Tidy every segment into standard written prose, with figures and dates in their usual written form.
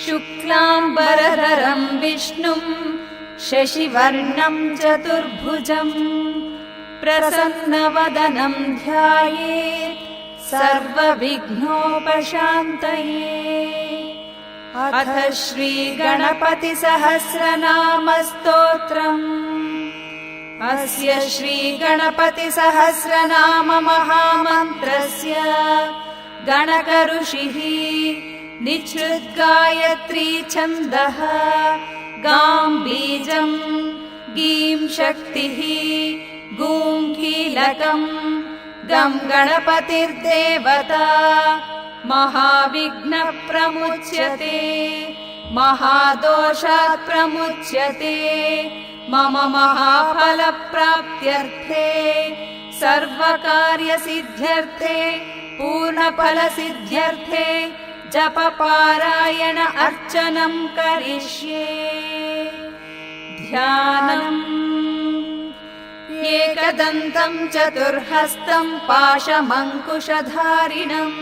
शुक्लाम्बरधरं विष्णुं शशिवर्णं चतुर्भुजम् प्रसन्नवदनं ध्यायेत् सर्वविघ्नोपशान्तये। अथ श्रीगणपतिसहस्रनामस्तोत्रम्। अस्य श्रीगणपतिसहस्रनाम महामन्त्रस्य गणकऋषिः निःसृद्गायत्री छन्दः गां बीजं गीं शक्तिः गूं कीलकम् गं गणपतिर्देवता महाविघ्नप्रमुच्यते महादोषात् प्रमुच्यते। मम महाफलप्राप्त्यर्थे सर्वकार्यसिद्ध्यर्थे पूर्णफलसिद्ध्यर्थे जपपारायण अर्चनं करिष्ये। ध्यानम्। एकदन्तं चतुर्हस्तं पाशमङ्कुशधारिणम्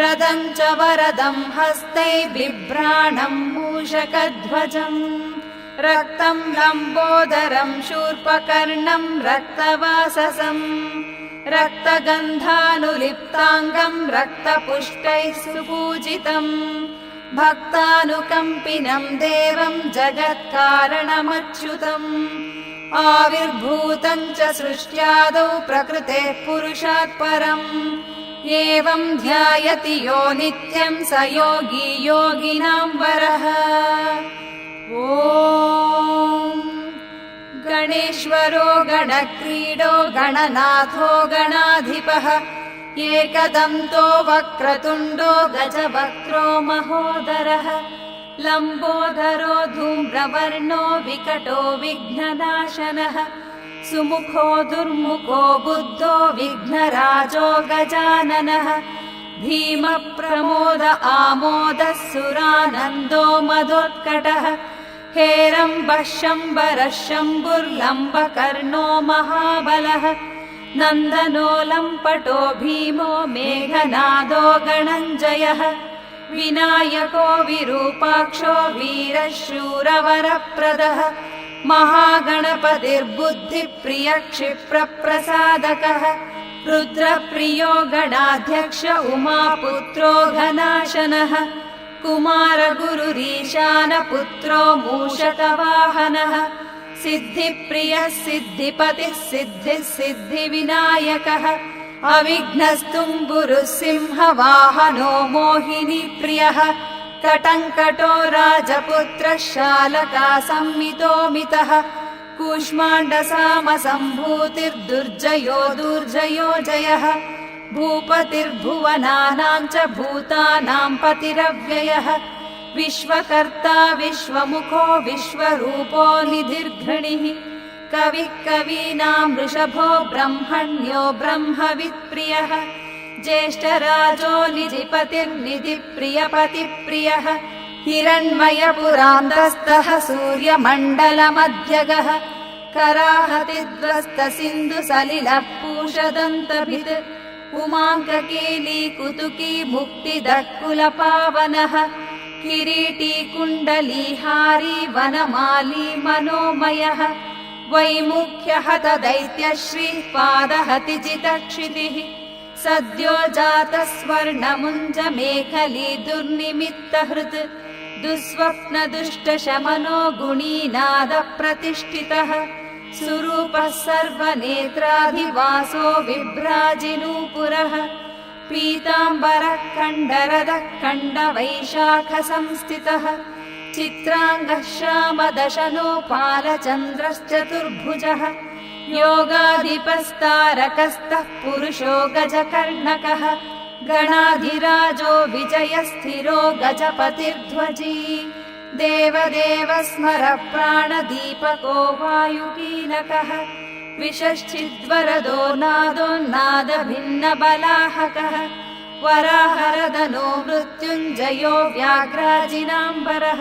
रदं च वरदं हस्तै बिभ्राणं मूषकध्वजम् रक्तं लम्बोदरं शूर्पकर्णं रक्तवाससं रक्तगन्धानुलिप्ताङ्गं रक्तपुष्टैः सुपूजितम् भक्तानुकम्पिनं देवं जगत्कारणमच्युतम् आविर्भूतं च सृष्ट्यादौ प्रकृतेः पुरुषात् परम् एवं ध्यायति यो नित्यं स योगी योगिनां वरः। ॐ गणेश्वरो गणक्रीडो गणनाथो गणाधिपः एकदन्तो वक्रतुण्डो गजवक्त्रो महोदरः लम्बोदरो धूम्रवर्णो विकटो विघ्ननाशनः सुमुखो दुर्मुखो बुद्धो विघ्नराजो गजाननः भीमप्रमोद आमोदः सुरानन्दो मदोत्कटः हेरम्बः शम्बरः शम्भुर्लम्बकर्णो महाबलः नन्दनो लम्पटो भीमो मेघनादो गणञ्जयः विनायको विरूपाक्षो वीरः शूरवरप्रदः महागणपतिर्बुद्धिप्रियः रुद्रप्रियो गणाध्यक्ष उमापुत्रो घनाशनः कुमारगुरुरीशानपुत्रो मूषकवाहनः सिद्धिप्रियः सिद्धिपतिः सिद्धिः सिद्धिविनायकः अविघ्नस्तुम्बुरुः सिंहवाहनो मोहिनीप्रियः कटङ्कटो राजपुत्रः शालकासंमितो मितः कूष्माण्डसामसम्भूतिर्दुर्जयो दुर्जयो जयः भूपतिर्भुवनानां च भूतानां पतिरव्ययः विश्वकर्ता विश्वमुखो विश्वरूपो निधिर्घृणिः कविः कवीनां वृषभो ब्रह्मण्यो ब्रह्मवित्प्रियः ज्येष्ठराजो निधिपतिर्निधिप्रियपतिप्रियः हिरण्मयपुरान्तस्थः सूर्यमण्डलमध्यगः कराहतिध्वस्तसिन्धुसलिलः पूषदन्तभित् उमाङ्ककेली कुतुकी मुक्तिदः कुलपावनः किरीटी कुण्डलीहारी वनमाली मनोमयः वैमुख्यहत दैत्यश्रीः पादहतिजितक्षितिः सद्यो जातः स्वर्णमुञ्जमेखली दुर्निमित्तहृत् दुःस्वप्नदुष्टशमनो गुणीनादप्रतिष्ठितः सुरूपः सर्वनेत्राधिवासो विभ्राजिनूपुरः पीताम्बरः खण्डरदः खण्डवैशाखसंस्थितः चित्राङ्गः श्यामदशनो पालचन्द्रश्चतुर्भुजः योगाधिपस्तारकस्तः पुरुषो गजकर्णकः गणाधिराजो विजयस्थिरो गजपतिर्ध्वजी देवदेव स्मर प्राणदीपको वायुकीलकः विषश्चिद्वरदो नादोन्नादभिन्नबलाहकः वराहरदनो मृत्युञ्जयो व्याघ्राजिनाम्बरः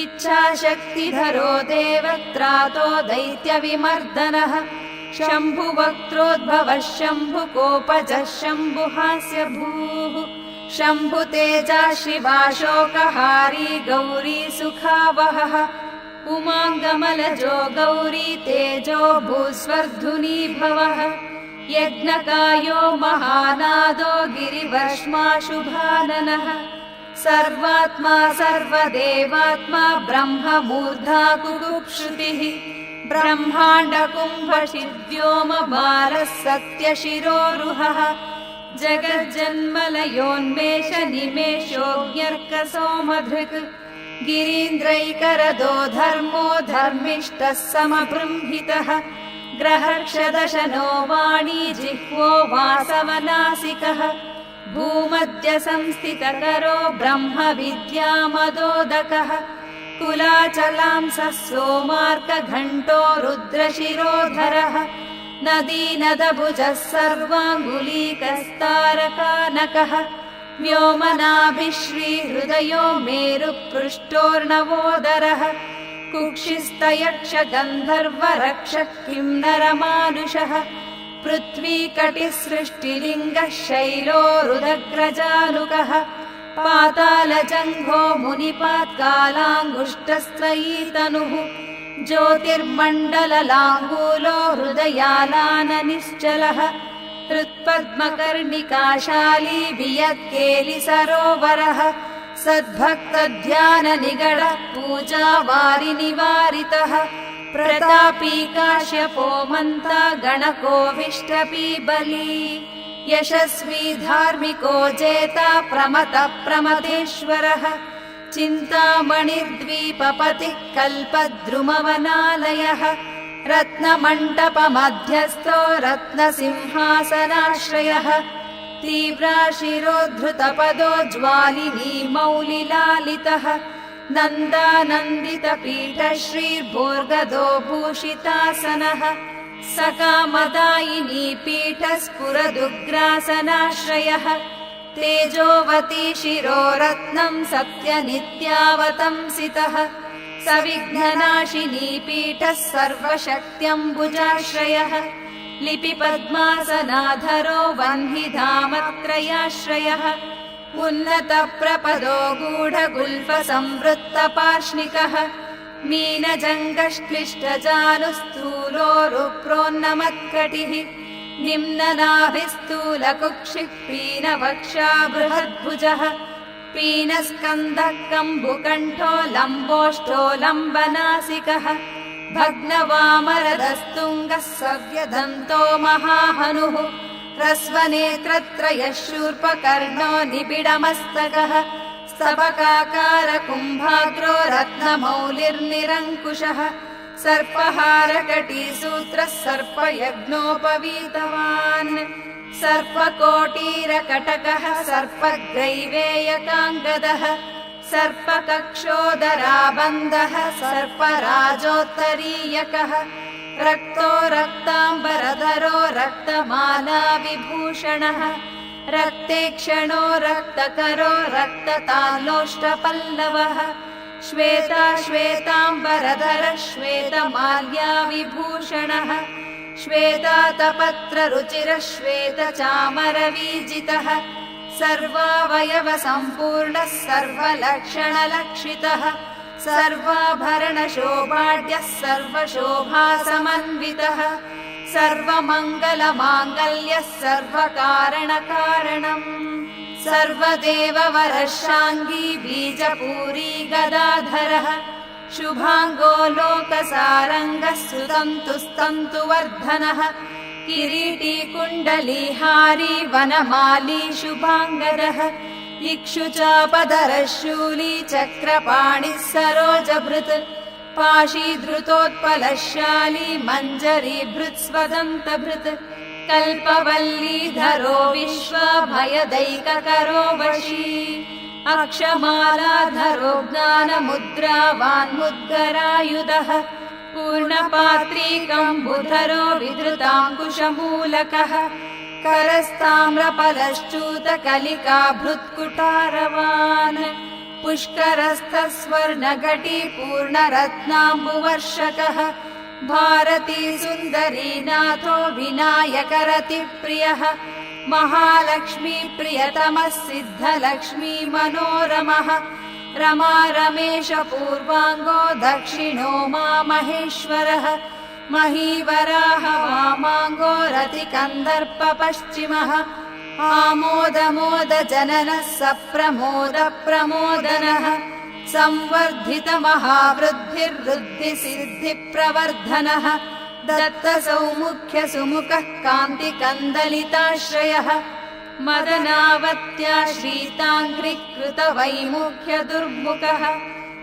इच्छाशक्तिधरो देवत्रातो दैत्यविमर्दनः शम्भुवक्त्रोद्भवः शम्भुकोपजः शम्भुहास्य भूः शम्भुतेजा शिवाशोकहारी गौरी सुखावहः उमाङ्गमलजो गौरी तेजो भूस्वर्धुनी भवः यज्ञकायो महानादो गिरिवर्ष्माशुभाननः सर्वात्मा सर्वदेवात्मा ब्रह्ममूर्धा कुकुप्श्रुतिः ब्रह्माण्डकुम्भशिव्योमबालः सत्यशिरोरुहः जगज्जन्मलयोन्मेष निमेषोऽज्ञर्कसोमधृक् गिरीन्द्रैकरदो धर्मो धर्मिष्ठः समबृंहितः ग्रहक्षदशनो वाणी जिह्वो वासवनासिकः भूमध्य संस्थितकरो ब्रह्मविद्यामदोदकः कुलाचलांसः सोमार्कघण्टो रुद्रशिरोधरः नदीनदभुजः सर्वाङ्गुलीकस्तारकानकः व्योमनाभिश्रीहृदयो मेरुपृष्ठोर्णवोदरः कुक्षिस्तयक्षगन्धर्वरक्षः किंनरमानुषः पृथ्वीकटिसृष्टिलिङ्गः शैलोरुदग्रजानुकः पातालजङ्घो मुनिपात्कालाङ्गुष्ठस्त्वयीतनुः ज्योतिर्मण्डललाङ्गूलो हृदयालाननिश्चलः हृत्पद्मकर्णिकाशाली वियत्केलिसरोवरः सद्भक्तध्याननिगडः पूजावारिनिवारितः प्रतापी काश्यपो मन्ता गणकोऽभिष्टपीबली यशस्वी धार्मिको जेता प्रमतः प्रमतेश्वरः चिन्तामणिर्द्वीपपतिः कल्पद्रुमवनालयः रत्नमण्टपमध्यस्थो रत्नसिंहासनाश्रयः तीव्राशिरोद्धृतपदो ज्वालिनी मौलिलालितः नन्दानन्दितपीठः श्रीर्भोर्गदो भूषितासनः सकामदायिनी पीठः स्फुरदुग्रासनाश्रयः तेजोवती शिरोरत्नम् सत्यनित्यावतंसितः सविघ्ननाशिनी पीठः सर्वशक्त्यम्बुजाश्रयः लिपिपद्मासनाधरो वह्निधामत्रयाश्रयः उन्नतप्रपदो गूढगुल्फसंवृत्तपार्ष्णिकः मीनजङ्गश्क्लिष्टजानुस्थूलोरुप्रोन्नमत्कटिः निम्ननाभिस्थूलकुक्षिः पीनवक्षा बृहद्भुजः पीनस्कन्धः कम्बुकण्ठो लम्बोष्ठो लम्बनासिकः भग्नवामरदस्तुङ्गः सव्यदन्तो महाहनुः ह्रस्वनेत्रत्रयः शूर्पकर्णो निबिडमस्तकः स्तबकाकारकुम्भाग्रो रत्नमौलिर्निरङ्कुशः सर्पहारकटीसूत्रः सर्पयज्ञोपवीतवान् सर्पकोटीरकटकः सर्पग्रैवेयकाङ्गदः सर्पकक्षोदराबन्धः सर्पराजोत्तरीयकः रक्तो रक्ताम्बरधरो रक्तमाला विभूषणः रक्तेक्षणो रक्तकरो रक्ततालोष्टपल्लवः श्वेताम्बरधरः श्वेतमाल्या विभूषणः श्वेतातपत्ररुचिरः श्वेतचामरवीजितः सर्वावयवसम्पूर्णः सर्वलक्षणलक्षितः सर्वाभरणशोभाढ्यः सर्वशोभासमन्वितः सर्वमङ्गलमाङ्गल्यः सर्वकारणकारणम् सर्वदेववरः शाङ्गी बीजपूरी गदाधरः शुभाङ्गो लोकसारङ्गः सुतन्तुस्तन्तुवर्धनः किरीटी कुण्डलीहारी वनमाली शुभाङ्गदः इक्षुचापधरः शूली चक्रपाणिः सरोजभृत् पाशीधृतोत्पलशाली मञ्जरीभृत्स्वदन्तभृत् कल्पवल्लीधरो विश्वाभयदैककरो वशी अक्षमालाधरो ज्ञानमुद्रावान्मुद्गरायुधः पूर्णपात्रीकम्बुधरो विधृताङ्कुशमूलकः करस्ताम्रफलश्च्यूतकलिकाभृत्कुटारवान् पुष्करस्थः स्वर्णघटी पूर्णरत्नाम्बुवर्षकः भारती सुन्दरी नाथो विनायकरतिप्रियः महालक्ष्मी प्रियतमः सिद्धलक्ष्मी मनोरमः रमा रमेश पूर्वाङ्गो दक्षिणो मामहेश्वरः महीवराह वामाङ्गो रतिकन्दर्प पश्चिमः आमोदमोद जननः सप्रमोद प्रमोदनः संवर्धित महावृद्धिर्वृद्धिसिद्धिप्रवर्धनः दत्त सौमुख्य सुमुखः कान्तिकन्दलिताश्रयः मदनावत्याश्रिताङ्घ्रिकृत वैमुख्य दुर्मुखः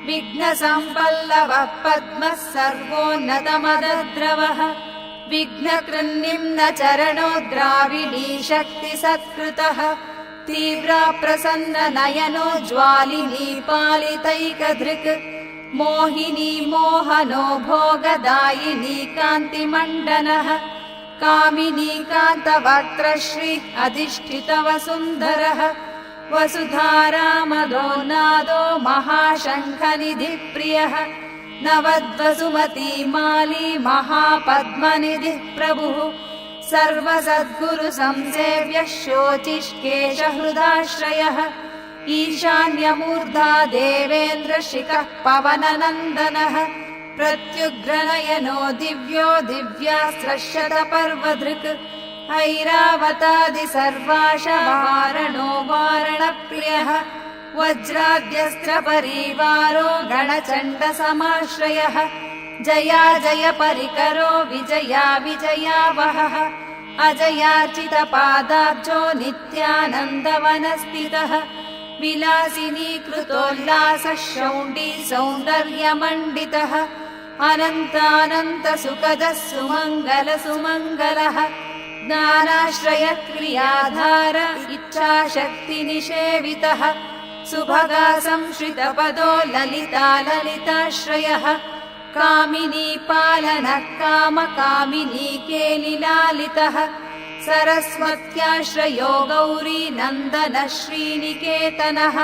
विघ्नसम्पल्लवः पद्मः सर्वोन्नतमदद्रवः विघ्नकृन्निम्न चरणो द्राविडी शक्तिसत्कृतः तीव्रा प्रसन्न नयनो ज्वालिनी पालितैकधृक् मोहिनी मोहनो भोगदायिनी कान्तिमण्डनः कामिनी कान्तवक्त्रश्री अधिष्ठितवसुन्दरः वसुधारामदो नादो महाशङ्खनिधिप्रियः नवद्वसुमती माली महापद्मनिधिः प्रभुः सर्वसद्गुरुसंसेव्यः शोचिष्केशहृदाश्रयः ईशान्यमूर्धा देवेन्द्रशिखः पवननन्दनः प्रत्युग्रनयनो दिव्यो दिव्यास्त्रशतपर्वधृक् ऐरावतादि सर्वाशवारणो वारणप्रियः वज्राद्यस्त्रपरीवारो गणचण्डसमाश्रयः जया जय परिकरो विजया विजयावहः अजयार्चितपादाब्जो नित्यानन्दवनस्थितः विलासिनी कृतोल्लासः शौण्डी सौन्दर्यमण्डितः अनन्तानन्तसुखदः सुमङ्गलः ज्ञानाश्रयक्रियाधार इच्छाशक्तिनिषेवितः सुभगा संश्रितपदो ललिताश्रयः कामिनी पालनः कामकामिनी केलिलालितः सरस्वत्याश्रयो गौरी नन्दनः श्रीनिकेतनः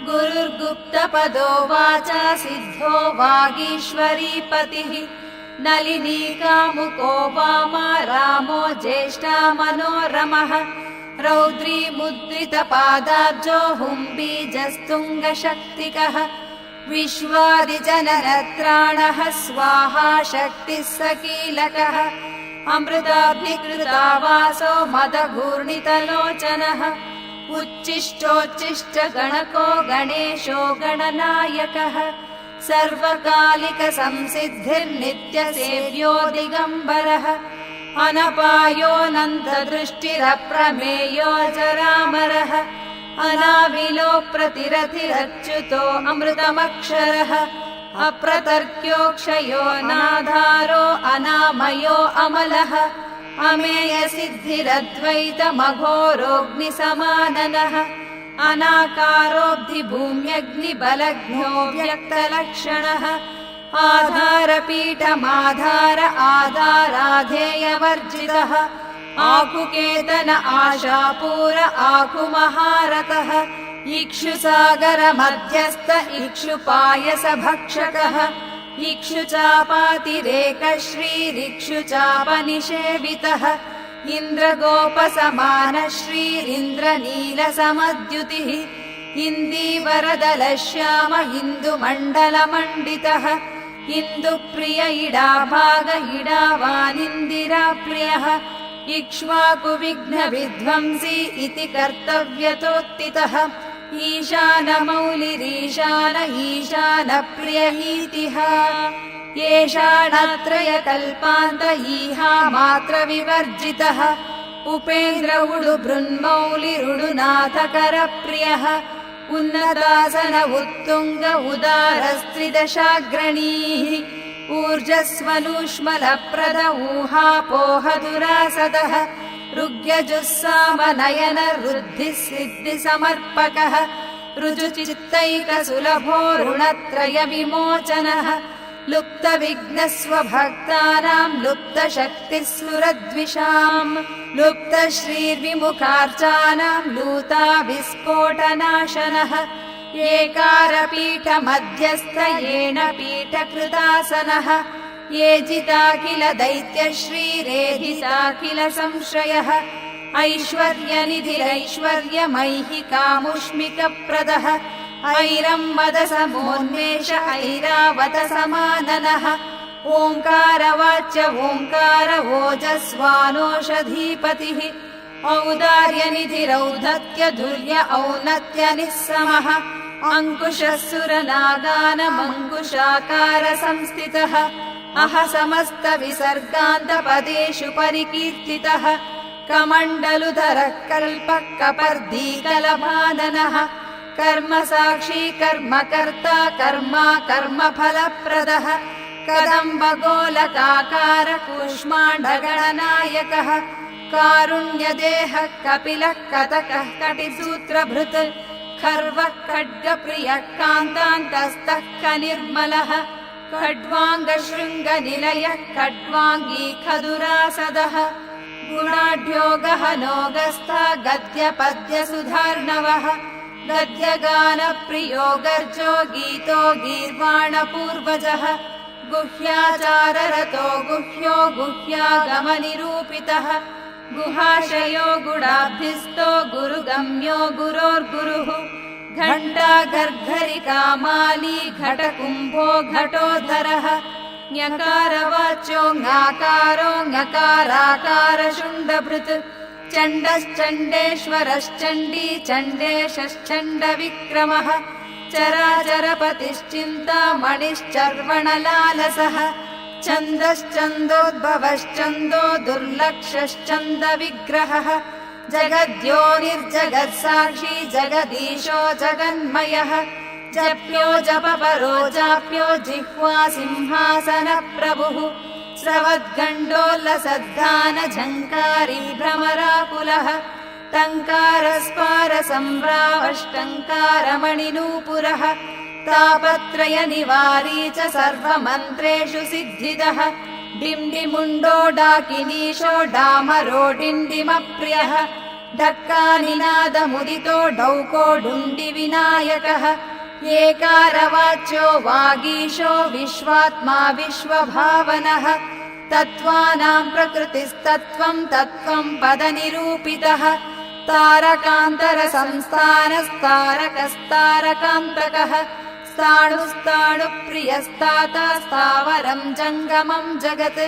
गुरुर्गुप्तपदो वाचा सिद्धो वागीश्वरीपतिः नलिनी कामुको वामा रामो ज्येष्ठा मनोरमः रौद्री मुद्रितपादाब्जो हुम्बीजस्तुङ्गशक्तिकः विश्वादिजनरत्राणः स्वाहा शक्तिः सकीलकः अमृताब्धिकृतावासो मदघूर्णितलोचनः उच्छिष्टोच्छिष्टगणको गणेशो गणनायकः सर्वकालिकसंसिद्धिर्नित्यसेव्यो दिगम्बरः अनपायोऽनन्तदृष्टिरप्रमेयो जरामरः अनाविलो प्रतिरथिरच्युतो अमृतमक्षरः अप्रतर्क्योक्षयो नाधारो अनामयो अमलः अमेयसिद्धिरद्वैतमघोरोऽग्निसमाननः अनाकारोऽब्धिभूम्यग्निबलघ्नो व्यक्तलक्षणः आधारपीठमाधार आधाराधेयवर्जितः आकुकेतन आशापूर आकुमहारतः इक्षुसागर मध्यस्थ इक्षुपायसभक्षकः इक्षुचापातिरेकश्रीरिक्षुचापनिषेवितः इन्द्रगोपसमान श्रीरिन्द्रनीलसमद्युतिः इन्दीवरदलश्याम इन्दुमण्डलमण्डितः इन्दुप्रिय इडाभाग इडावानिन्दिराप्रियः इक्ष्वाकुविघ्नविध्वंसी इति कर्तव्यतोत्थितः ईशानमौलिरीशान ईशानप्रिय ईतिः येषाणत्रयकल्पान्त ईहा मात्रविवर्जितः उपेन्द्र उडुबृन्मौलिरुडुनाथकरप्रियः उन्नतासन उत्तुङ्ग उदारस्त्रिदशाग्रणीः ऊर्जस्वलूष्मलप्रद ऊहापोहदुरासदः ऋग्यजुस्सामनयन रुद्धिसिद्धिसमर्पकः ऋजुचित्तैकसुलभो ऋणत्रयविमोचनः लुप्तविघ्नस्वभक्तानां लुप्तशक्तिस्फुरद्विषाम् लुप्तश्रीर्विमुखार्चानां लूताविस्फोटनाशनः एकारपीठमध्यस्थ येन पीठकृतासनः ये जिताखिल दैत्यश्रीरेधिताखिल संश्रयः ऐश्वर्यनिधिरैश्वर्यमैहिकामुष्मिकप्रदः ऐरम्मदसमोन्मेष ऐरावत समाननः ओङ्कारवाच्य ओङ्कार ओजस्वानोषधीपतिः औदार्यनिधिरौद्धत्य धुर्य औन्नत्यनिःसमः अङ्कुशः सुरनागानमङ्कुशाकार संस्थितः अह समस्त विसर्गान्तपदेषु परिकीर्तितः कमण्डलुधरः कल्पः कपर्दीकलभाननः कर्मसाक्षी कर्मकर्ता कर्मा कर्मफलप्रदः कदम्बगोलकाकार कूष्माण्डगणनायकः कारुण्यदेहः कपिलः कतकः कटिसूत्रभृत् खर्वः खड्गप्रियः कान्तान्तस्तः कनिर्मलः खड्वाङ्गशृङ्गनिलयः खड्वाङ्गी खदुरासदः गुणाढ्यो गहनोगस्था गद्यपद्यसुधार्णवः गद्यगानप्रियो गर्जो गीतो गीर्वाणपूर्वजः गुह्याचाररतो गुह्यो गुह्यागमनिरूपितः गुहाशयो गुडाभ्यस्तो गुरुगम्यो गुरोर्गुरुः घण्टा गर्घरिकामाली घटकुम्भो घटोधरः ञकारवाच्यो ञकारो ञकाराकारशुण्डभृत् चण्डश्चण्डेश्वरश्चण्डी चण्डेशश्चण्डविक्रमः चराचरपतिश्चिन्तामणिश्चर्वणलालसः छन्दश्चन्दोद्भवश्चन्दो दुर्लक्षश्चन्दविग्रहः जगद्योनिर्जगत्साक्षी जगदीशो जगन्मयः जप्यो जपपरो जाप्यो जिह्वा सिंहासनप्रभुः स्रवद्गण्डोल्लसद्धानझङ्कारी भ्रमराकुलः टङ्कारस्पारसम्भ्रावष्टङ्कारमणिनूपुरः तापत्रयनिवारी च सर्वमन्त्रेषु सिद्धिदः डिम्डिमुण्डो डाकिनीशो डामरो डिण्डिमप्रियः ढक्कानिनादमुदितो डौकोडुण्डिविनायकः एकारवाच्यो वागीशो विश्वात्मा विश्वभावनः तत्त्वानां प्रकृतिस्तत्त्वं तत्त्वं पदनिरूपितः तारकान्तरसंस्थानस्तारकस्तारकान्तकः स्थाणुस्ताणुप्रियस्ताता स्थावरं जङ्गमं जगत्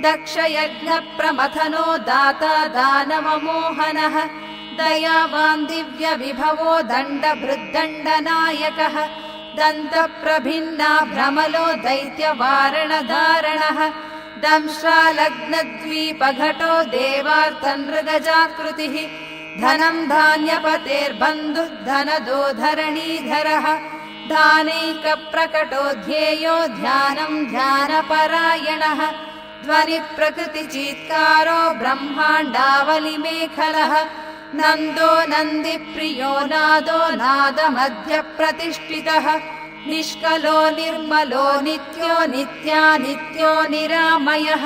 दक्षयज्ञप्रमथनो दाता दानवमोहनः दयावान् दिव्यविभवो दण्डभृद्दण्डनायकः दन्तप्रभिन्ना भ्रमलो दैत्यवारणधारणः दंश्रालग्नद्वीपघटो देवार्तनृगजाकृतिः धनं धान्यपतेर्बन्धुः धनदो धरणीधरः धानैकप्रकटो ध्येयो ध्यानं ध्यानपरायणः ध्वनिप्रकृतिचीत्कारो ब्रह्माण्डावलिमेखलः नन्दो नन्दिप्रियो नादो नादमध्यप्रतिष्ठितः निष्कलो निर्मलो नित्यो नित्यानित्यो निरामयः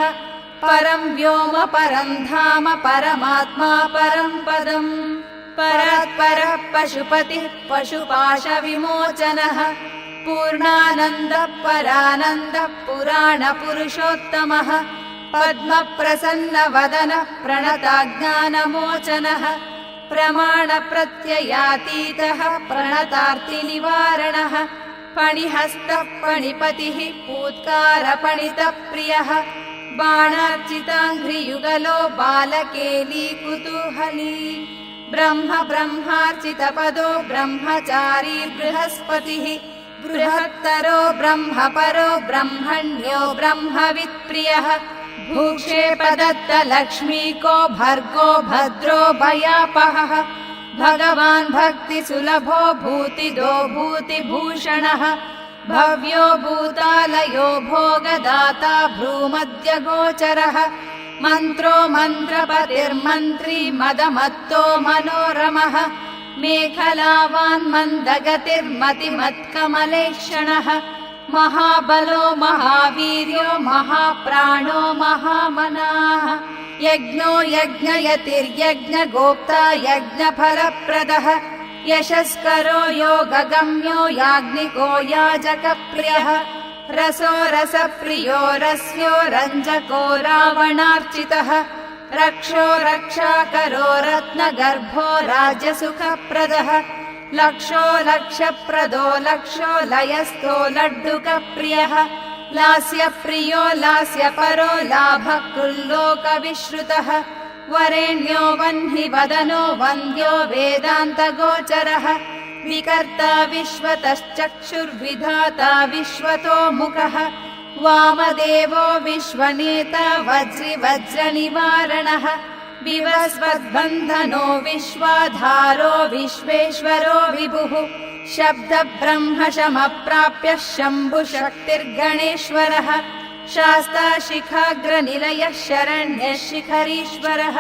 परं व्योम परं धाम परमात्मा परं पदम् परात्परः पशुपतिः पशुपाशविमोचनः पूर्णानन्दः परानन्दः पुराणपुरुषोत्तमः पद्मप्रसन्नवदनः प्रणताज्ञानमोचनः प्रमाणप्रत्ययातीतः प्रणतार्तिनिवारणः पणिहस्तः पणिपतिः पूत्कारपणितप्रियः बाणार्चिताङ्घ्रियुगलो बालकेली कुतूहली ब्रह्म ब्रह्मार्चितपदो ब्रह्मचारी बृहस्पतिः बृहत्तरो ब्रह्मपरो ब्रह्मण्यो ब्रह्मवित्प्रियः भूक्षेपदत्तलक्ष्मीको भर्गो भद्रो भयापहः भगवान् भक्तिसुलभो भूतिदो भूतिभूषणः भव्यो भूतालयो भोगदाता भ्रूमध्यगोचरः मन्त्रो मन्त्रपतिर्मन्त्री मदमत्तो मनोरमः मेखलावान् मन्दगतिर्मतिमत्कमलेक्षणः महाबलो महावीर्यो महाप्राणो महामनाः यज्ञो यज्ञयतिर्यज्ञगोप्ता यज्ञफलप्रदः यशस्करो योगगम्यो याज्ञिको याजकप्रियः रसो रसप्रियो रस्यो रञ्जको रावणार्चितः रक्षो रक्षाकरो रत्नगर्भो राज्यसुखप्रदः लक्षो लक्षप्रदो लक्षो लयस्थो लड्डुकप्रियः लास्यप्रियो लास्यपरो लाभकृल्लोकविश्रुतः वरेण्यो वह्नि वदनो वन्द्यो वेदान्तगोचरः विकर्ता विश्वतश्चक्षुर्विधाता विश्वतोमुखः वामदेवो विश्वनेता वज्रिवज्रनिवारणः विवस्वद्बन्धनो विश्वाधारो विश्वेश्वरो विभुः शब्दब्रह्मशमप्राप्य शम्भुशक्तिर्गणेश्वरः शास्ताशिखाग्रनिलयः शरण्यः शिखरीश्वरः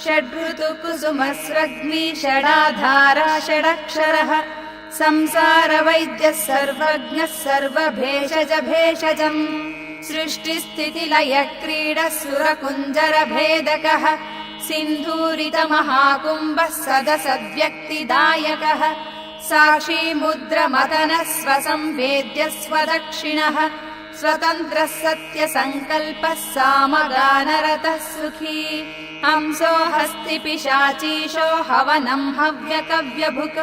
षड्ऋतुकुसुमस्रग्नी षडाधारा षडक्षरः संसारवैद्यः सर्वज्ञः सर्वभेषजभेषजम् सृष्टिस्थितिलयक्रीडः सुरकुञ्जरभेदकः सिन्धूरितमहाकुम्भः सदसद्व्यक्तिदायकः साक्षी मुद्रमदनः स्वसंवेद्यः स्वदक्षिणः स्वतन्त्रः सत्यसङ्कल्पः सामगानरतः सुखी हंसो हस्तिपिशाचीशो हवनम् हव्यकव्यभुक्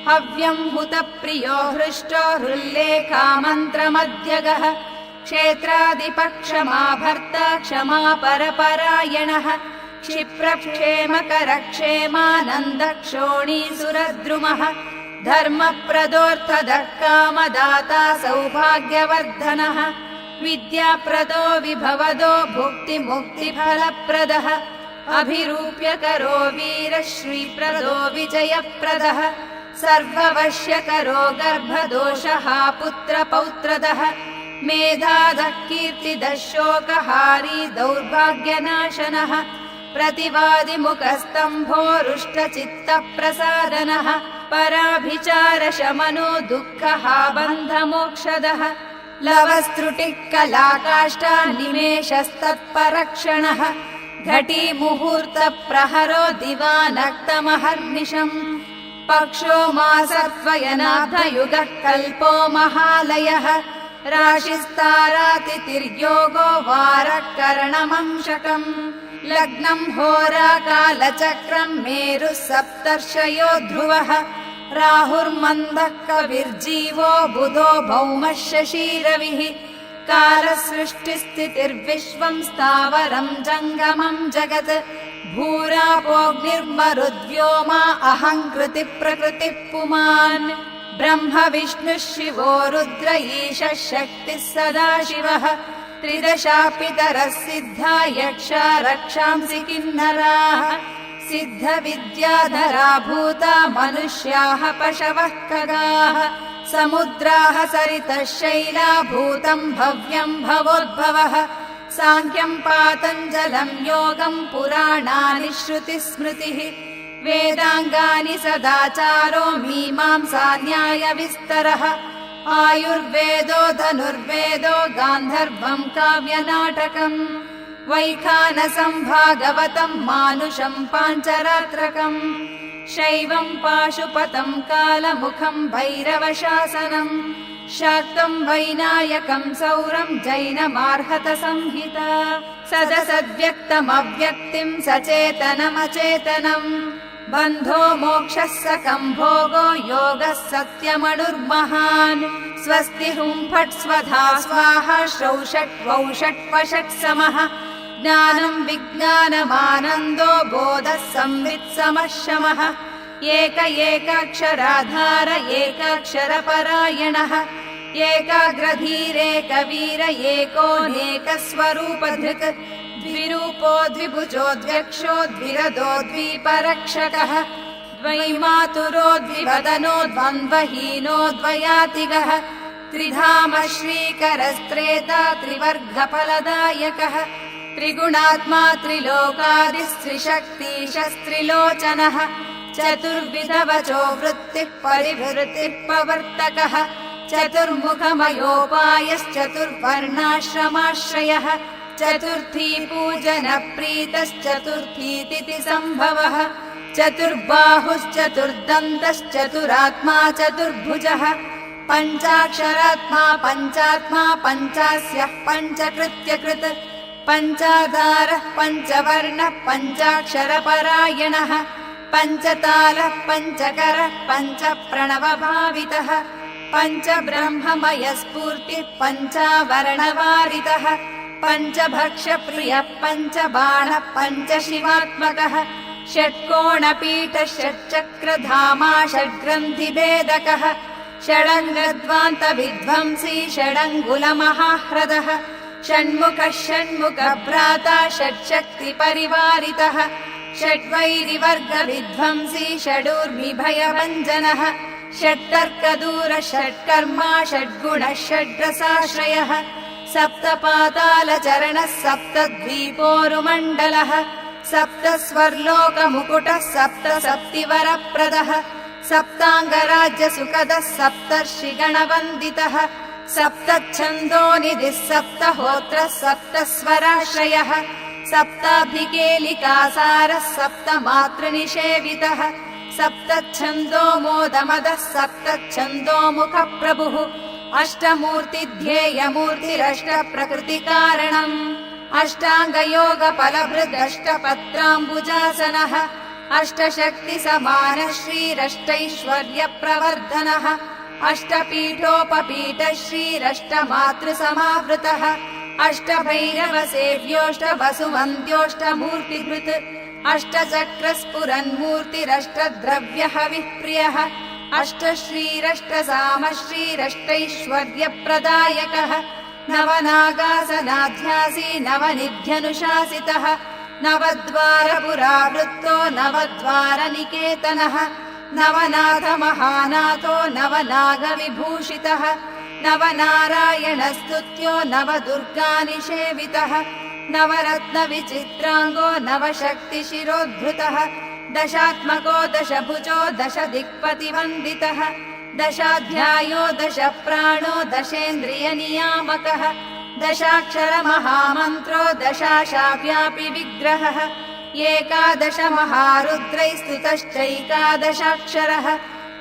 हव्यम् हुतप्रियो हृष्टो हृल्लेखामन्त्रमध्यगः क्षेत्रादिपक्षमाभर्ता क्षमापरपरायणः क्षिप्रक्षेमकरक्षेमानन्दक्षोणीसुरद्रुमः धर्मप्रदोऽर्थदः कामदाता सौभाग्यवर्धनः विद्याप्रदो विभवदो भुक्तिमुक्तिफलप्रदः अभिरूप्यकरो वीरश्रीप्रदो विजयप्रदः सर्ववश्यकरो गर्भदोषः पुत्रपौत्रदः मेधादः कीर्तिदः शोकहारी दौर्भाग्यनाशनः प्रतिवादिमुखस्तम्भोरुष्टचित्तप्रसादनः पराभिचारशमनो दुःखः बन्धमोक्षदः लवस्त्रुटिः कलाकाष्ठा निमेषस्तत्परक्षणः घटी मुहूर्तप्रहरो दिवानक्तमहर्निशम् पक्षो मासत्वयनाथयुगः कल्पो महालयः राशिस्तारातिथिर्योगो वारः करणमंशकम् लग्नम् होराकालचक्रम् मेरुः सप्तर्षयो ध्रुवः राहुर्मन्दः कविर्जीवो बुधो भौमः शशीरविः कालसृष्टिस्थितिर्विश्वम् स्थावरम् जङ्गमम् जगत् भूरापोऽग्निर्मरुद्व्योमा अहङ्कृतिः प्रकृतिः पुमान् ब्रह्म विष्णुः शिवो रुद्र ईशः शक्तिः सदाशिवः त्रिदशापितरः सिद्धा यक्षा रक्षांसि किन्नराः सिद्धविद्याधरा भूता मनुष्याः पशवः खगाः समुद्राः सरितः शैला भूतम् भव्यम् भवोद्भवः साङ्ख्यम् पातञ्जलम् योगम् पुराणानि श्रुतिस्मृतिः वेदाङ्गानि सदाचारो मीमांसा न्यायविस्तरः आयुर्वेदो धनुर्वेदो गान्धर्वम् काव्यनाटकम् वैखानसम् भागवतम् मानुषम् पाञ्चरात्रकम् शैवम् पाशुपतम् कालमुखम् भैरवशासनम् शाक्तम् वैनायकम् सौरम् जैनमार्हतसंहिता सदसद्व्यक्तमव्यक्तिम् सचेतनमचेतनम् बन्धो मोक्षः सकम् भोगो योगः सत्यमणुर्महान् स्वस्ति हुं फट् स्वधा स्वाहा श्रौषट् वौषट् वषट् समः ज्ञानम् विज्ञानमानन्दो बोधः संवित् समः शमः एक एकाक्षराधार एकाक्षरपरायणः एकाग्रधीरेकवीर एकोऽनेकस्वरूपधृक् द्विरूपो द्विभुजो द्व्यक्षो द्विरदो द्विपरक्षकः द्वैमातुरो द्विवदनो द्वन्द्वहीनो द्वयातिगः त्रिधाम श्रीकरस्त्रेता त्रिवर्गफलदायकः त्रिगुणात्मा त्रिलोकादिस्त्रिशक्तिशस्त्रिलोचनः चतुर्विधवचो वृत्तिः परिवृत्तिः प्रवर्तकः चतुर्मुखमयोपायश्चतुर्वर्णाश्रमाश्रयः चतुर्थी पूजनप्रीतश्चतुर्थीतिथि सम्भवः चतुर्बाहुश्चतुर्दन्तश्चतुरात्मा चतुर्भुजः पञ्चाक्षरात्मा पञ्चात्मा पञ्चास्यः पञ्चकृत्यकृत् पञ्चाधारः पञ्चवर्णः पञ्चाक्षरपरायणः पञ्चतालः पञ्चकरः पञ्चप्रणवभावितः पञ्चब्रह्ममयस्फूर्तिः पञ्चावरणवारितः पञ्चभक्षप्रियः पञ्चबाणः पञ्चशिवात्मकः षट्कोणपीठः षट्चक्रधामा षड्ग्रन्थिभेदकः षडङ्गध्वान्तविध्वंसी षडङ्गुलमहाह्रदः षण्मुखः षण्मुखभ्राता षट्शक्तिपरिवारितः षड्वैरिवर्गविध्वंसी षडूर्मिभयभञ्जनः षट्तर्कदूरः षट्कर्मा षड्गुणः षड्रसाश्रयः सप्तपातालचरणः सप्तद्वीपोरुमण्डलः सप्तस्वर्लोकमुकुटः सप्तसप्तिवरप्रदः सप्ताङ्गराज्यसुखदः सप्तर्षिगणवन्दितः सप्तच्छन्दोनिधिः सप्तहोत्रः सप्तस्वराश्रयः सप्ताभिकेलिकासारः सप्तमातृनिषेवितः सप्तच्छन्दोमोदमदः सप्तच्छन्दोमुखप्रभुः अष्टमूर्तिध्येयमूर्तिरष्टप्रकृतिकारणम् अष्टाङ्गयोगफलभृदष्टपत्राम्बुजासनः अष्टशक्तिसमानः श्रीरष्टैश्वर्यप्रवर्धनः अष्टपीठोपपीठः श्रीरष्टमातृसमावृतः अष्टभैरवसेव्योऽष्टवसुमन्त्योऽष्टमूर्तिभृत् अष्टचक्रस्फुरन्मूर्तिरष्टद्रव्यहविः प्रियः अष्टश्रीरष्टसाम श्रीरष्टैश्वर्यप्रदायकः नवनागासनाध्यासी नवनिध्यनुशासितः नवद्वारपुरावृत्तो नवद्वारनिकेतनः नवनाथमहानाथो नवनागविभूषितः नवनारायणस्तुत्यो नवदुर्गानिषेवितः नवरत्नविचित्राङ्गो नवशक्तिशिरोद्धृतः दशात्मको दशभुजो दशदिक्पतिवन्दितः दशाध्यायो दशप्राणो दशेन्द्रियनियामकः दशाक्षरमहामन्त्रो दशाशाव्यापि विग्रहः एकादशमहारुद्रैस्तुतश्चैकादशाक्षरः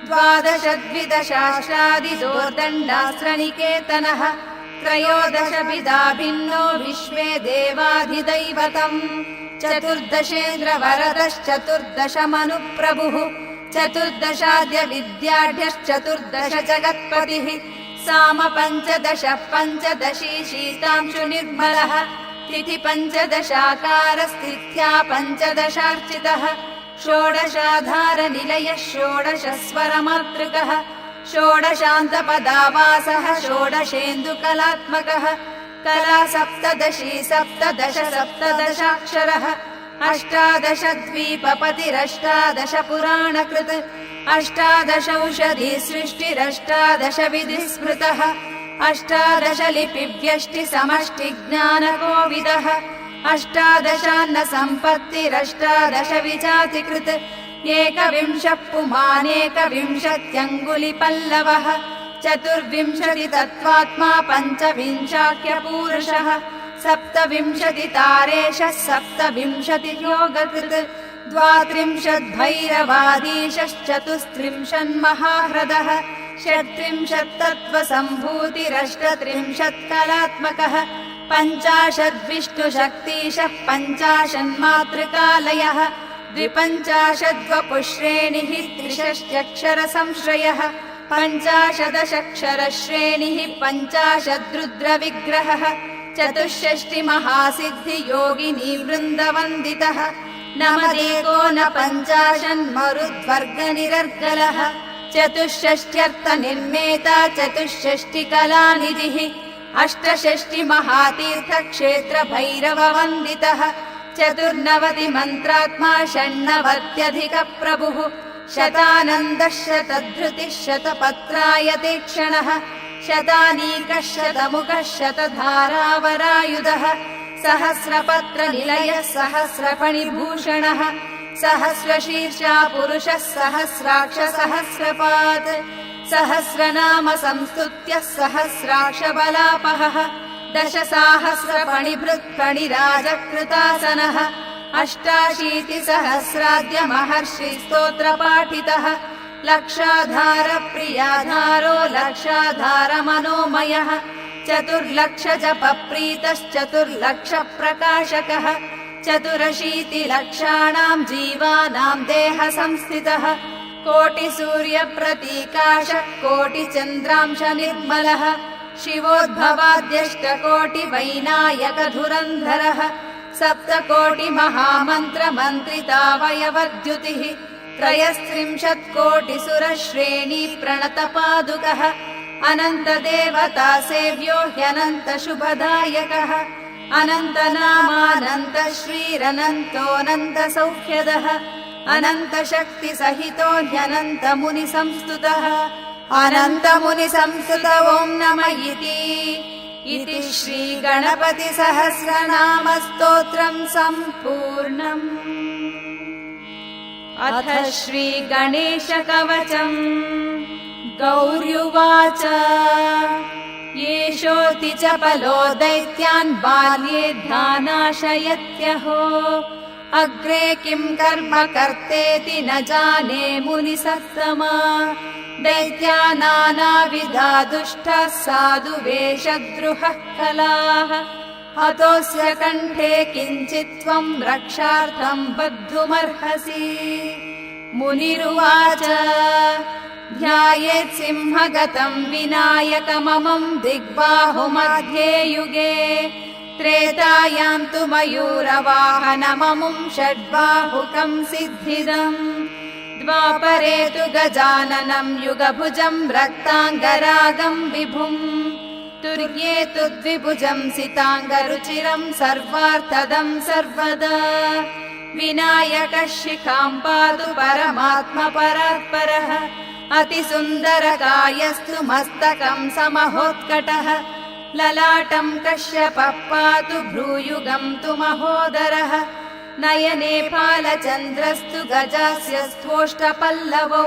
द्वादशद्विदशाश्रादिदोर्दण्डास्त्रनिकेतनः त्रयोदशभिधा भिन्नो विश्वे देवाधिदैवतम् चतुर्दशेन्द्रवरदश्चतुर्दशमनुप्रभुः चतुर्दशाद्यविद्याढ्यश्चतुर्दश जगत्पतिः साम पञ्चदश पञ्चदशी शीतांशुनिर्मलः तिथि पञ्चदशाकारस्तिथ्या पञ्चदशार्चितः षोडशाधारनिलयः षोडशस्वरमातृकः षोडशान्तपदावासः षोडशेन्दुकलात्मकः कला सप्तदशी सप्तदश सप्तदशाक्षरः अष्टादशद्वीपपतिरष्टादश पुराणकृत् अष्टादशौषधी सृष्टिरष्टादश विधिः स्मृतः अष्टादशलिपिव्यष्टिसमष्टिज्ञानकोविदः अष्टादशान्नसम्पत्तिरष्टादश विजातिकृत् एकविंशः पुमानेकविंशत्यङ्गुलिपल्लवः चतुर्विंशतितत्त्वात्मा पञ्चविंशाख्यपूरुषः सप्तविंशतितारेशः सप्तविंशतियोगकृत् द्वात्रिंशद्भैरवाधीशश्चतुस्त्रिंशन्महाह्रदः षट्त्रिंशत्तत्त्वसम्भूतिरष्टत्रिंशत्कलात्मकः पञ्चाशद्विष्णुशक्तिशः पञ्चाशन्मातृकालयः द्विपञ्चाशद्वपुश्रेणिः त्रिषष्ट्यक्षरसंश्रयः पञ्चाशदशक्षरश्रेणिः पञ्चाशद्रुद्रविग्रहः चतुष्षष्टिमहासिद्धियोगिनी वृन्दवन्दितः नमदेको न पञ्चाशन्मरुद्वर्गनिरर्गलः चतुष्षष्ट्यर्थनिर्मेता चतुष्षष्टिकलानिधिः अष्टषष्टिमहातीर्थक्षेत्रभैरववन्दितः चतुर्नवतिमन्त्रात्मा षण्णवत्यधिकप्रभुः शतानन्दः शतधृतिः शतपत्रायतेक्षणः शतानीकः शतमुखः शतधारावरायुधः सहस्रपत्रनिलयः सहस्रफणिभूषणः सहस्रशीर्षा पुरुषः सहस्राक्षसहस्रपात् सहस्रनाम संस्तुत्यः सहस्राक्षबलापहः दशसाहस्रफणिभृत्फणिराजकृतासनः अष्टाशीतिसहस्राद्यमहर्षिस्तोत्रपाठितः लक्षाधारप्रियाधारो लक्षाधारमनोमयः चतुर्लक्ष जपप्रीतश्चतुर्लक्ष प्रकाशकः 84 लक्षाणाम् जीवानाम् देह संस्थितः कोटिसूर्यप्रतीकाशः कोटिचन्द्रांश निर्मलः शिवोद्भवाद्यष्टकोटिवैनायकधुरन्धरः 7 महामन्त्रमन्त्रितावयवद्युतिः 33 कोटिसुरश्रेणी प्रणतपादुकः अनन्तदेवता सेव्यो ह्यनन्तशुभदायकः अनन्तनामानन्त श्रीरनन्तोऽनन्तसौख्यदः अनन्तशक्तिसहितो ह्यनन्तमुनिसंस्तुतः अनन्तमुनिसंस्तुत ॐ नम इति श्रीगणपतिसहस्रनामस्तोत्रम् सम्पूर्णम्। अथ श्रीगणेशकवचम्। गौर्युवाच येषोऽति चपलो दैत्यान् बाल्ये ध्यानाशयत्यहो अग्रे किम् कर्म कर्तेति न जाने मुनिसत्तमा दैत्या नानाविधा दुष्टः साधु वेषद्रुहः कलाः हतोऽस्य कण्ठे किञ्चित् त्वम् रक्षार्थम् बद्धुमर्हसि। मुनिरुवाच ध्यायेत् सिंहगतम् विनायकममम् दिग्बाहुमध्ये युगे त्रेतायाम् तु मयूरवाहनममुम् षड्बाहुकम् सिद्धिदम् द्वापरे तु गजाननम् युगभुजम् रक्ताङ्गरागम् विभुम् तुर्ये तु द्विभुजम् सिताङ्गरुचिरम् सर्वार्थदम् सर्वदा विनायकः शिखाम् पातु परमात्मपरात्परः अतिसुन्दरकायस्तु मस्तकम् समहोत्कटः ललाटम् कश्यपः पातु भ्रूयुगम् तु महोदरः नयने फालचन्द्रस्तु गजास्य स्थोष्टपल्लवौ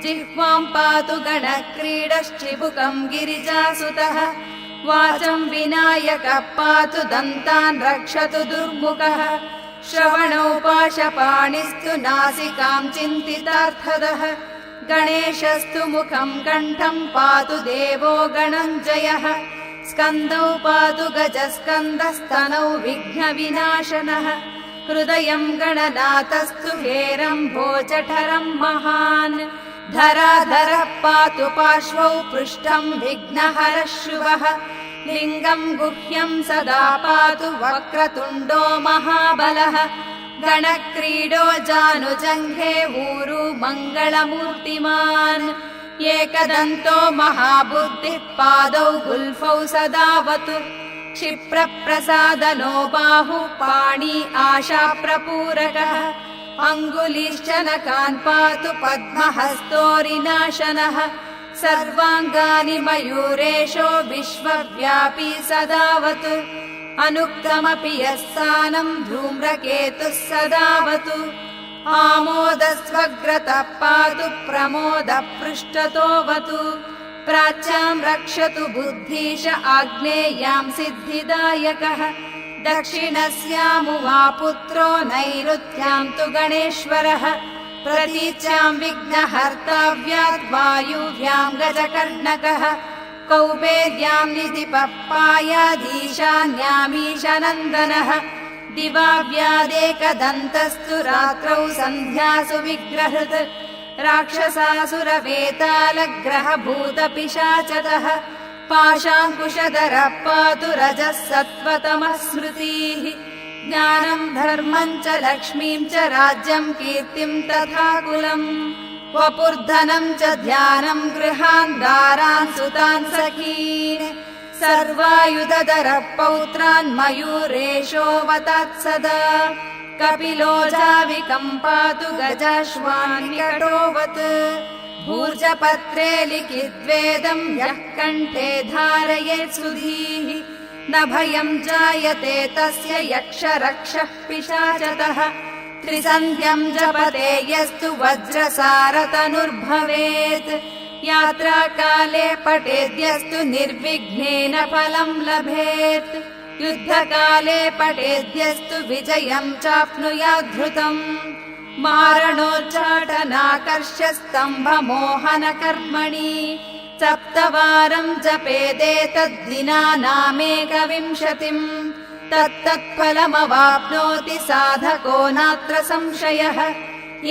जिह्वाम् पातु गणक्रीडश्चिबुकम् गिरिजासुतः वाचम् विनायकः पातु दन्तान् रक्षतु दुर्मुखः श्रवणौ पाशपाणिस्तु नासिकाम् चिन्तितार्थदः गणेशस्तु मुखम् कण्ठम् पातु देवो गणञ्जयः स्कन्दौ पातु गजस्कन्दस्तनौ विघ्नविनाशनः हृदयम् गणनाथस्तु हेरम्भो जठरम् महान् धराधरः पातु पार्श्वौ पृष्ठम् विघ्नहरः शुभः लिङ्गम् गुह्यम् सदा पातु वक्रतुण्डो महाबलः गणक्रीडो जानुजङ्घे ऊरु मङ्गलमूर्तिमान् एकदन्तो महाबुद्धिः पादौ गुल्फौ सदावतु क्षिप्रप्रसादनो बाहु पाणि आशाप्रपूरकः अङ्गुलीश्च नखान् पातु पद्महस्तोरिनाशनः सर्वाङ्गानि मयूरेशो विश्वव्यापी सदावतु अनुक्तमपि यः स्थानम् धूम्रकेतुः सदावतु आमोदस्वग्रतः पातु प्रमोदपृष्ठतोऽवतु प्राच्याम् रक्षतु बुद्धीश आग्नेयाम् सिद्धिदायकः दक्षिणस्यामुवा पुत्रो नैऋत्याम् तु गणेश्वरः प्रतीच्याम् विघ्नहर्ताव्यात् वायुव्याम् गजकर्णकः कौबेर्याम् निधिपः पायादीशान्यामीशनन्दनः दिवाव्यादेकदन्तस्तु रात्रौ सन्ध्यासु विग्रहृत् राक्षसासुरवेतालग्रहभूतपिशाचतः पाशाङ्कुशधरः पातु रजः सत्त्वतमः स्मृतिः ज्ञानम् धर्मम् च लक्ष्मीम् च राज्यम् कीर्तिम् तथा कुलम् वपुर्धनम् च ध्यानम् गृहान् दारान् सुतान् सखीन् सर्वायुधधरः पौत्रान् मयूरेशोऽवतात् सदा कपिलो जाविकम् पातु गजाश्वान् निकटोऽवत् भूर्जपत्रे लिखिद्वेदम् यः कण्ठे धारयेत् सुधीः न भयम् जायते तस्य यक्षरक्षः पिशाचतः त्रिसन्ध्यम् जपते यस्तु वज्रसारतनुर्भवेत् यात्राकाले पठेद्यस्तु निर्विघ्नेन फलम् लभेत् युद्धकाले पठेद्यस्तु विजयम् चाप्नुयाद्धृतम् मारणोच्चाटनाकर्ष्य स्तम्भमोहनकर्मणि सप्तवारं जपेदेतद्दिनानामेकविंशतिम् तत्तत्फलमवाप्नोति साधको नात्र संशयः।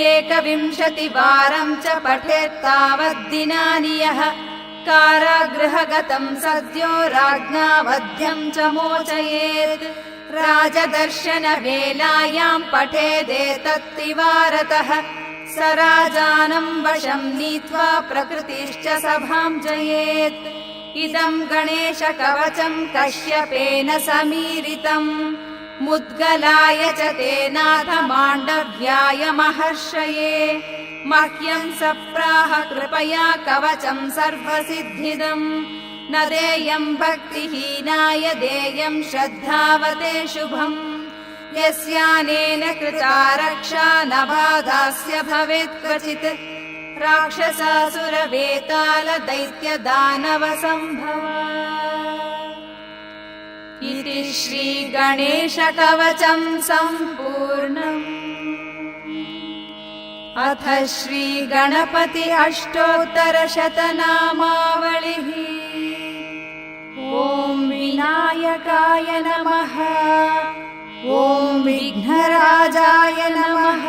21वारं च पठेत्तावद्दिनानि यः कारागृहगतं सद्यो राज्ञा वध्यं च मोचयेत्। राजदर्शनवेलायां पठेदेतत्त्रिवारतः स राजानं वशं नीत्वा प्रकृतिश्च सभां जयेत्। इदं गणेशकवचं कश्यपेन समीरितम् मुद्गलाय च तेनाथ माण्डव्याय महर्षये। मह्यं सप्राह कृपया कवचं सर्वसिद्धिदम् न देयं भक्तिहीनाय देयं श्रद्धावते शुभम्। यस्यानेन कृता रक्षा न बाधास्य भवेत् क्वचित् राक्षसासुरवेताल दैत्यदानवसम्भवा। इति श्रीगणेशकवचं सम्पूर्णम्। अथ श्रीगणपति अष्टोत्तरशतनामावलिः। ॐ विनायकाय नमः। ॐ विघ्नराजाय नमः।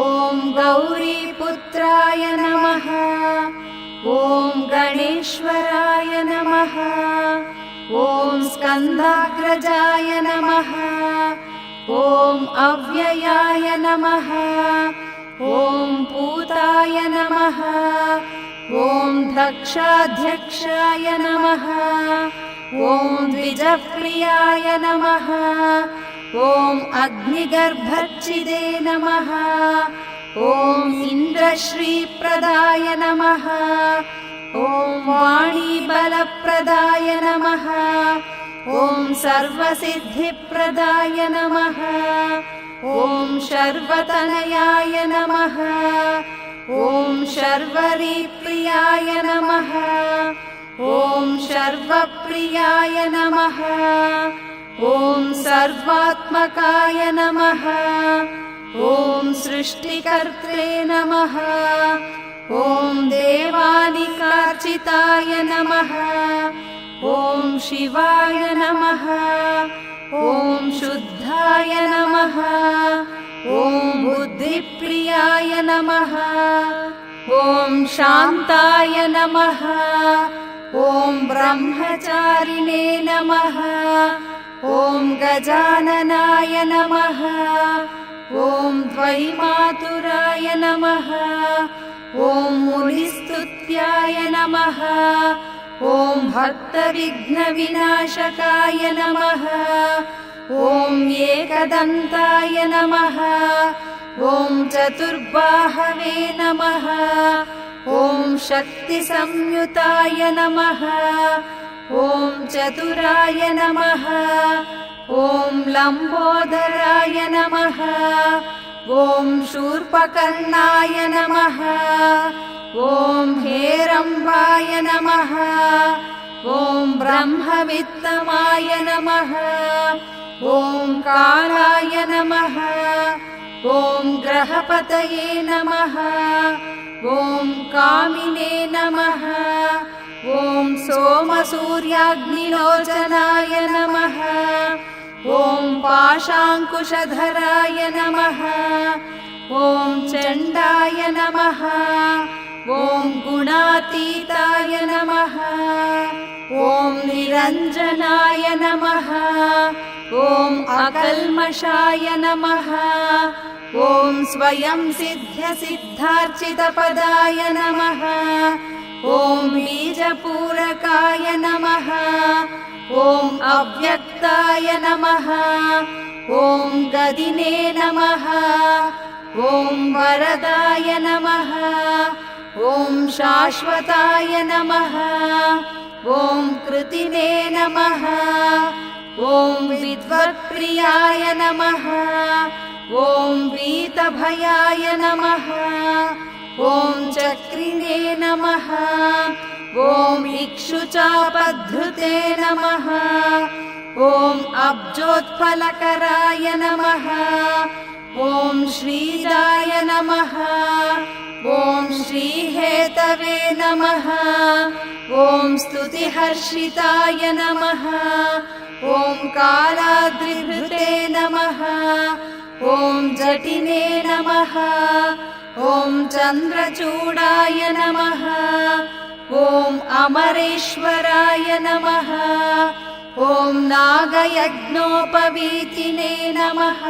ॐ गौरीपुत्राय नमः। ॐ गणेश्वराय नमः। ॐ स्कन्दाग्रजाय नमः। ॐ अव्ययाय नमः। ॐ पूताय नमः। ॐ दक्षाध्यक्षाय नमः। ॐ द्विजप्रियाय नमः। ॐ अग्निगर्भच्छिदे नमः। ॐ इन्द्रश्रीप्रदाय नमः। ॐ वाणीबलप्रदाय नमः। ॐ सर्वसिद्धिप्रदाय नमः। ॐ शर्वतनयाय नमः। ॐ शर्वरीप्रियाय नमः। ॐ शर्वप्रियाय नमः। ॐ सर्वात्मकाय नमः। ॐ सृष्टिकर्त्रे नमः। ॐ देवानिकार्चिताय नमः। ॐ शिवाय नमः। ॐ शुद्धाय नमः। ॐ बुद्धिप्रियाय नमः। ॐ शान्ताय नमः। ॐ ब्रह्मचारिणे नमः। ॐ गजाननाय नमः। ॐ द्वैमातुराय नमः। ॐ मुनिस्तुत्याय नमः। ॐ भक्तविघ्नविनाशकाय नमः। ॐ एकदन्ताय नमः। ॐ चतुर्बाहवे नमः। ॐ शक्तिसंयुताय नमः। ॐ चतुराय नमः। ॐ लम्बोदराय नमः। ॐ शूर्पकर्णाय नमः। ॐ हेरम्बाय नमः। ॐ ब्रह्मवित्तमाय नमः। ॐ कालाय नमः। ॐ ग्रहपतये नमः। ॐ कामिने नमः। ॐ सोमसूर्याग्निलोचनाय नमः। ॐ पाशाङ्कुशधराय नमः। ॐ चण्डाय नमः। ॐ गुणातीताय नमः। ॐ निरञ्जनाय नमः। ॐ अकल्मषाय नमः। ॐ स्वयं सिद्ध्यसिद्धार्चितपदाय नमः। ॐ बीजपूरकाय नमः। ॐ अव्यक्ताय नमः। ॐ गदिने नमः। ॐ वरदाय नमः। ॐ शाश्वताय नमः। ॐ कृतिने नमः। ॐ विद्वत्प्रियाय नमः। ॐ वीतभयाय नमः। ॐ चक्रिणे नमः। ॐ इक्षुचापद्धृते नमः। ॐ अब्जोत्फलकराय नमः। ॐ श्रीजाय नमः। ॐ श्रीहेतवे नमः। ॐ स्तुतिहर्षिताय नमः। ॐ कालाद्रिभृते नमः। ॐ जटिने नमः। ॐ चन्द्रचूडाय नमः। ॐ अमरेश्वराय नमः। ॐ नागयज्ञोपवीतिने नमः।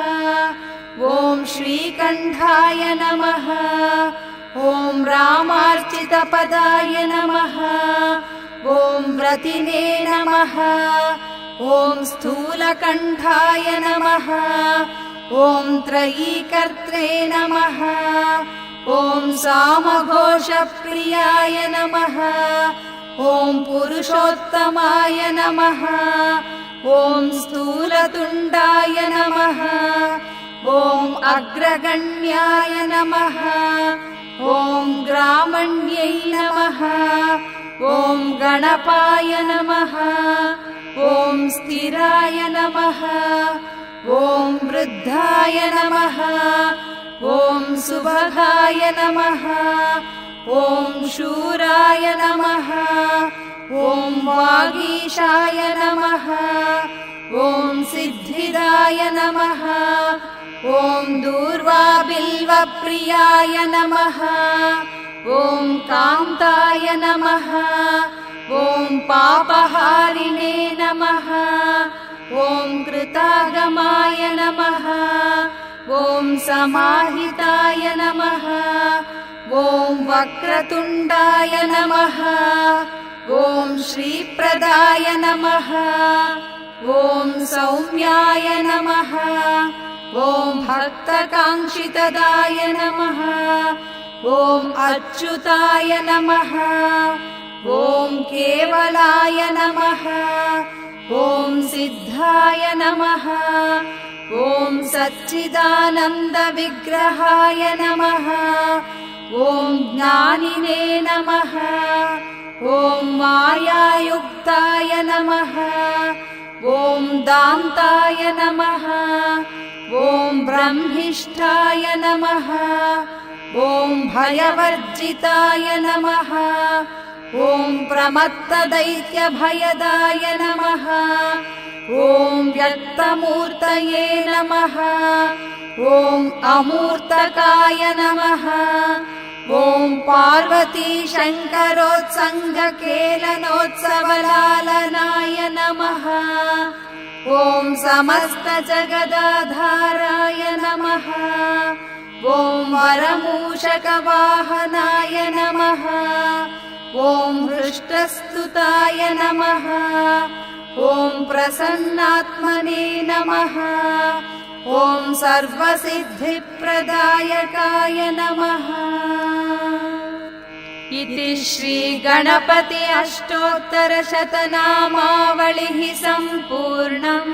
ॐ श्रीकण्ठाय नमः। ॐ रामार्चितपदाय नमः। ॐ व्रतिने नमः। ॐ स्थूलकण्ठाय नमः। ॐ त्रयीकर्त्रे नमः। ॐ सामघोषप्रियाय नमः। ॐ पुरुषोत्तमाय नमः। ॐ स्थूलतुण्डाय नमः। ॐ अग्रगण्याय नमः। ॐ ग्रामण्यै नमः। ॐ गणपाय नमः। ॐ स्थिराय नमः। ॐ वृद्धाय नमः। ॐ सुभगाय नमः। ॐ शूराय नमः। ॐ वागीशाय नमः। ॐ सिद्धिदाय नमः। ॐ दूर्वाबिल्वप्रियाय नमः। ॐ कान्ताय नमः। ॐ पापहारिणे नमः। ॐ कृतागमाय नमः। ॐ समाहिताय नमः। ॐ वक्रतुण्डाय नमः। ॐ श्रीप्रदाय नमः। ॐ सौम्याय नमः। ॐ भक्तकाङ्क्षितदाय नमः। ॐ अच्युताय नमः। ॐ केवलाय नमः। ॐ सिद्धाय नमः। ॐ सच्चिदानन्दविग्रहाय नमः। ॐ ज्ञानिने नमः। ॐ मायायुक्ताय नमः। ॐ दान्ताय नमः। ॐ ब्रह्मिष्ठाय नमः। ॐ भयवर्जिताय नमः। ॐ प्रमत्तदैत्यभयदाय नमः। ॐ व्यक्तमूर्तये नमः। ॐ अमूर्तकाय नमः। ॐ पार्वती शङ्करोत्सङ्गकेलनोत्सवलालनाय नमः। ॐ समस्तजगदाधाराय नमः। ॐ वरमूषकवाहनाय नमः। ॐ हृष्टस्तुताय नमः। ॐ प्रसन्नात्मने नमः। ॐ सर्वसिद्धिप्रदायकाय नमः। इति श्रीगणपति अष्टोत्तरशतनामावलिः सम्पूर्णम्।